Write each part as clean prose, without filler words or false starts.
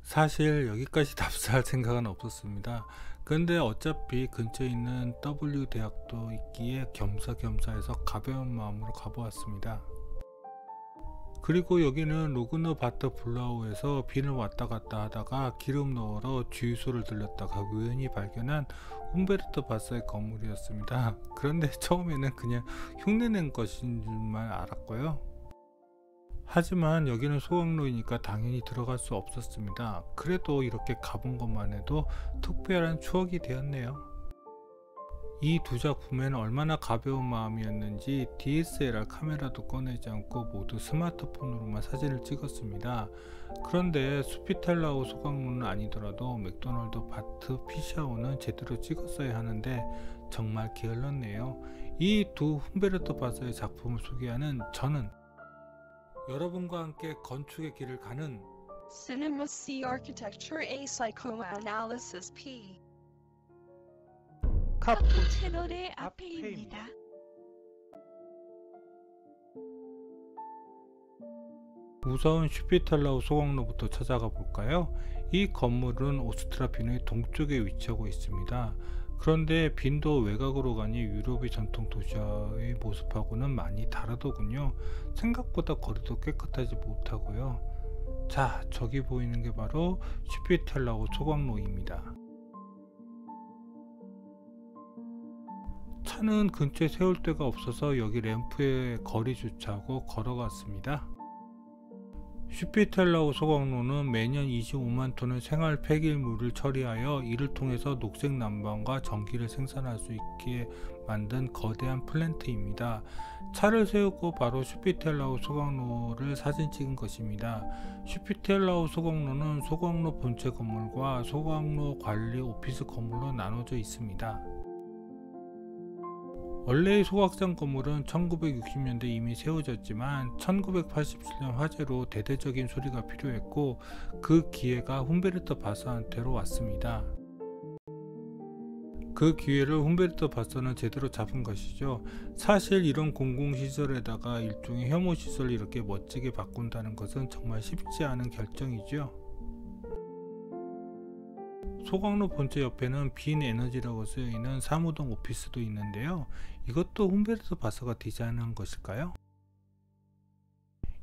사실 여기까지 답사할 생각은 없었습니다. 그런데 어차피 근처에 있는 W 대학도 있기에 겸사겸사 해서 가벼운 마음으로 가보았습니다. 그리고 여기는 로그너 바트 블라우에서 빈을 왔다 갔다 하다가 기름 넣으러 주유소를 들렸다가 우연히 발견한 훔베르토 바서의 건물이었습니다. 그런데 처음에는 그냥 흉내낸 것인 줄만 알았고요. 하지만 여기는 소각로이니까 당연히 들어갈 수 없었습니다. 그래도 이렇게 가본 것만 해도 특별한 추억이 되었네요. 이 두 작품에는 얼마나 가벼운 마음이었는지 DSLR 카메라도 꺼내지 않고 모두 스마트폰으로만 사진을 찍었습니다. 그런데 수피텔라우 소각로는 아니더라도 맥도날드 바트 피샤오는 제대로 찍었어야 하는데 정말 게을렀네요. 이 두 훔베르토 바서의 작품을 소개하는 저는 여러분과 함께 건축의 길을 가는 Cinema C Architecture A Psychoanalysis P 카푸 채널의 앞에입니다. 우선 슈피텔라우 소각로부터 찾아가 볼까요? 이 건물은 오스트라 빈의 동쪽에 위치하고 있습니다. 그런데 빈도 외곽으로 가니 유럽의 전통 도시의 모습하고는 많이 다르더군요. 생각보다 거리도 깨끗하지 못하고요. 자, 저기 보이는 게 바로 슈피텔라우 소각로입니다. 차는 근처에 세울 데가 없어서 여기 램프에 거리 주차하고 걸어갔습니다. 슈피텔라우 소각로는 매년 25만 톤의 생활 폐기물을 처리하여 이를 통해서 녹색 난방과 전기를 생산할 수 있게 만든 거대한 플랜트입니다. 차를 세우고 바로 슈피텔라우 소각로를 사진 찍은 것입니다. 슈피텔라우 소각로는 소각로 본체 건물과 소각로 관리 오피스 건물로 나눠져 있습니다. 원래의 소각장 건물은 1960년대 이미 세워졌지만 1987년 화재로 대대적인 수리가 필요했고 그 기회가 훔베르토 바서한테로 왔습니다. 그 기회를 훔베르토 바서는 제대로 잡은 것이죠. 사실 이런 공공시설에다가 일종의 혐오시설을 이렇게 멋지게 바꾼다는 것은 정말 쉽지 않은 결정이죠. 소각로 본체 옆에는 빈 에너지라고 쓰여있는 사무동 오피스도 있는데요. 이것도 훔베르토 바서가 디자인한 것일까요?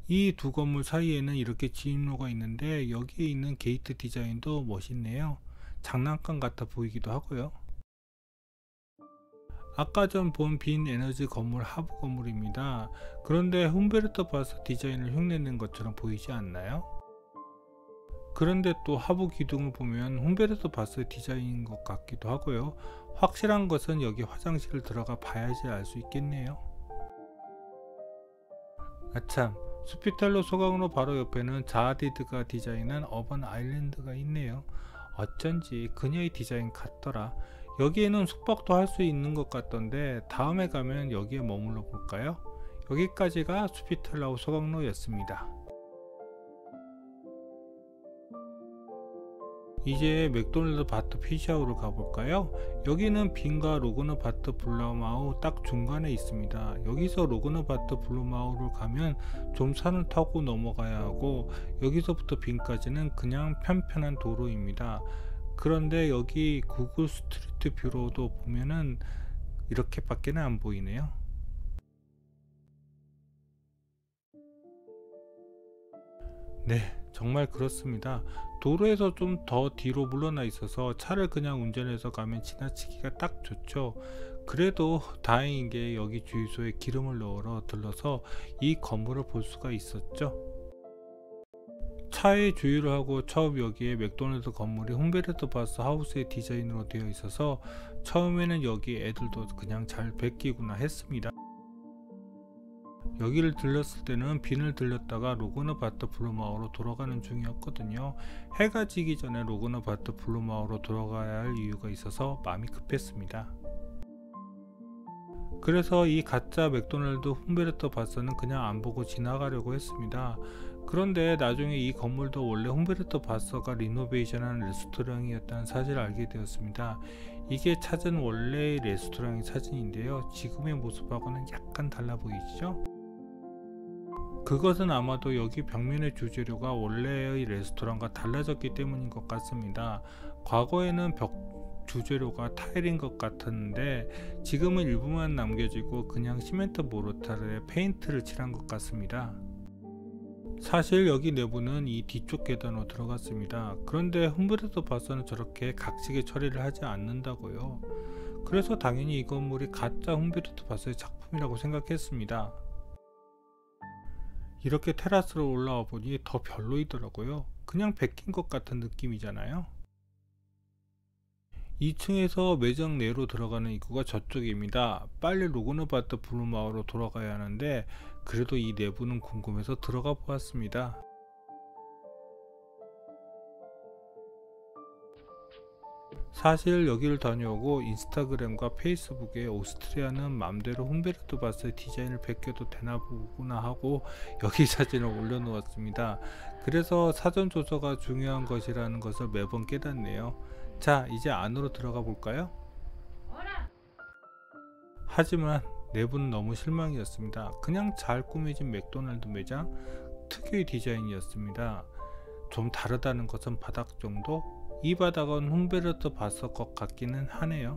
이 두 건물 사이에는 이렇게 진입로가 있는데 여기에 있는 게이트 디자인도 멋있네요. 장난감 같아 보이기도 하고요. 아까 전 본 빈 에너지 건물 하부 건물입니다. 그런데 훔베르토 바서 디자인을 흉내낸 것처럼 보이지 않나요? 그런데 또 하부 기둥을 보면 훔베르토 바서 디자인인 것 같기도 하고요. 확실한 것은 여기 화장실을 들어가 봐야지 알 수 있겠네요. 아참, 수피텔로 소각로 바로 옆에는 자하디드가 디자인한 어반 아일랜드가 있네요. 어쩐지 그녀의 디자인 같더라. 여기에는 숙박도 할 수 있는 것 같던데 다음에 가면 여기에 머물러 볼까요? 여기까지가 수피텔라우 소각로였습니다. 이제 맥도날드 바트 피샤오를 가볼까요? 여기는 빈과 로그너 바트 블루마우 딱 중간에 있습니다. 여기서 로그너 바트 블루마우를 가면 좀 산을 타고 넘어가야 하고 여기서부터 빈까지는 그냥 편편한 도로입니다. 그런데 여기 구글 스트리트 뷰로도 보면은 이렇게밖에 안 보이네요. 네, 정말 그렇습니다. 도로에서 좀 더 뒤로 물러나 있어서 차를 그냥 운전해서 가면 지나치기가 딱 좋죠. 그래도 다행인 게 여기 주유소에 기름을 넣으러 들러서 이 건물을 볼 수가 있었죠. 차에 주유를 하고 처음 여기에 맥도날드 건물이 훔베르토 바서 하우스의 디자인으로 되어 있어서 처음에는 여기 애들도 그냥 잘 베끼구나 했습니다. 여기를 들렸을 때는 빈을 들렸다가 로그너 바트 블루마우로 돌아가는 중이었거든요. 해가 지기 전에 로그너 바트 블루마우로 돌아가야 할 이유가 있어서 마음이 급했습니다. 그래서 이 가짜 맥도날드 훔베르토 바서는 그냥 안 보고 지나가려고 했습니다. 그런데 나중에 이 건물도 원래 훔베르토 바서가 리노베이션한 레스토랑이었다는 사실을 알게 되었습니다. 이게 찾은 원래의 레스토랑의 사진인데요. 지금의 모습하고는 약간 달라 보이시죠? 그것은 아마도 여기 벽면의 주재료가 원래의 레스토랑과 달라졌기 때문인 것 같습니다. 과거에는 벽 주재료가 타일인 것 같았는데 지금은 일부만 남겨지고 그냥 시멘트 모르타르에 페인트를 칠한 것 같습니다. 사실 여기 내부는 이 뒤쪽 계단으로 들어갔습니다. 그런데 훔베르토 바서는 저렇게 각지게 처리를 하지 않는다고요. 그래서 당연히 이 건물이 가짜 훔베르토 바서의 작품이라고 생각했습니다. 이렇게 테라스로 올라와 보니 더 별로이더라고요. 그냥 베낀 것 같은 느낌이잖아요. 2층에서 매장 내로 들어가는 입구가 저쪽입니다. 빨리 로그너바트 블루마우로 돌아가야 하는데 그래도 이 내부는 궁금해서 들어가 보았습니다. 사실 여기를 다녀오고 인스타그램과 페이스북에 오스트리아는 맘대로 훔베르토 바스의 디자인을 베껴도 되나 보구나 하고 여기 사진을 올려놓았습니다. 그래서 사전 조서가 중요한 것이라는 것을 매번 깨닫네요. 자, 이제 안으로 들어가 볼까요? 하지만 내부는 너무 실망이었습니다. 그냥 잘 꾸며진 맥도날드 매장 특유의 디자인이었습니다. 좀 다르다는 것은 바닥 정도? 이 바닥은 훔베르토 바서 것 같기는 하네요.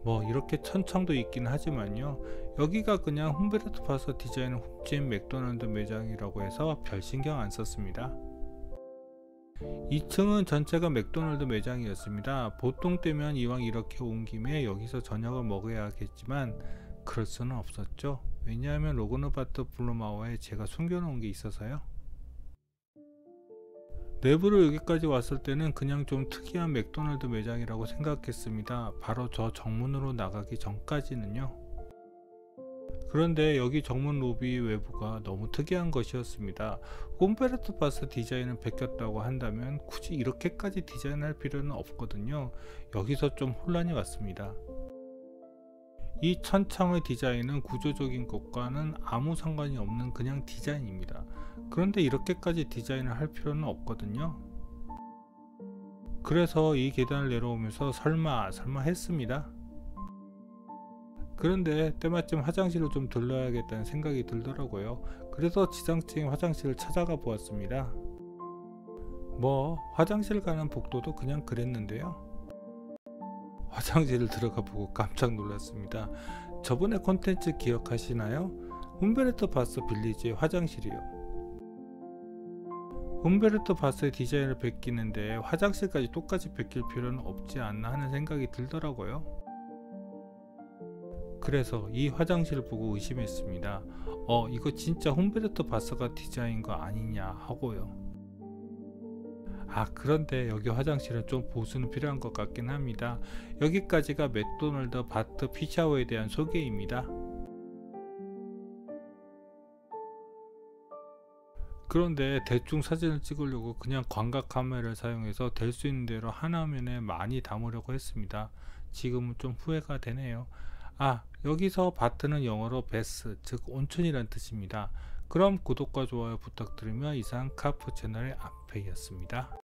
뭐 이렇게 천창도 있긴 하지만요, 여기가 그냥 훔베르토 바서 디자인을 훔친 맥도날드 매장이라고 해서 별 신경 안 썼습니다. 2층은 전체가 맥도날드 매장이었습니다. 보통 때면 이왕 이렇게 온 김에 여기서 저녁을 먹어야겠지만 그럴 수는 없었죠. 왜냐하면 로그너바트 블루마우에 제가 숨겨놓은 게 있어서요. 내부로 여기까지 왔을 때는 그냥 좀 특이한 맥도날드 매장이라고 생각했습니다. 바로 저 정문으로 나가기 전까지는요. 그런데 여기 정문 로비 외부가 너무 특이한 것이었습니다. 훔베르토 바서 디자인을 베꼈다고 한다면 굳이 이렇게까지 디자인할 필요는 없거든요. 여기서 좀 혼란이 왔습니다. 이 천창의 디자인은 구조적인 것과는 아무 상관이 없는 그냥 디자인입니다. 그런데 이렇게까지 디자인을 할 필요는 없거든요. 그래서 이 계단을 내려오면서 설마 했습니다. 그런데 때마침 화장실을 좀 들러야겠다는 생각이 들더라고요. 그래서 지상층의 화장실을 찾아가 보았습니다. 뭐 화장실 가는 복도도 그냥 그랬는데요. 화장실을 들어가 보고 깜짝 놀랐습니다. 저번에 콘텐츠 기억하시나요? 훔베르토 바서 빌리지의 화장실이요. 훔베르토 바서의 디자인을 베끼는데 화장실까지 똑같이 베낄 필요는 없지 않나 하는 생각이 들더라고요. 그래서 이 화장실을 보고 의심했습니다. 이거 진짜 훔베르토 바서가 디자인인 거 아니냐 하고요. 그런데 여기 화장실은 좀 보수는 필요한 것 같긴 합니다. 여기까지가 맥도날드 바트 피샤워에 대한 소개입니다. 그런데 대충 사진을 찍으려고 그냥 광각 카메라를 사용해서 될 수 있는 대로 한 화면에 많이 담으려고 했습니다. 지금은 좀 후회가 되네요. 여기서 바트는 영어로 베스, 즉 온천이란 뜻입니다. 그럼 구독과 좋아요 부탁드리며 이상 카프 채널의 앞페이였습니다.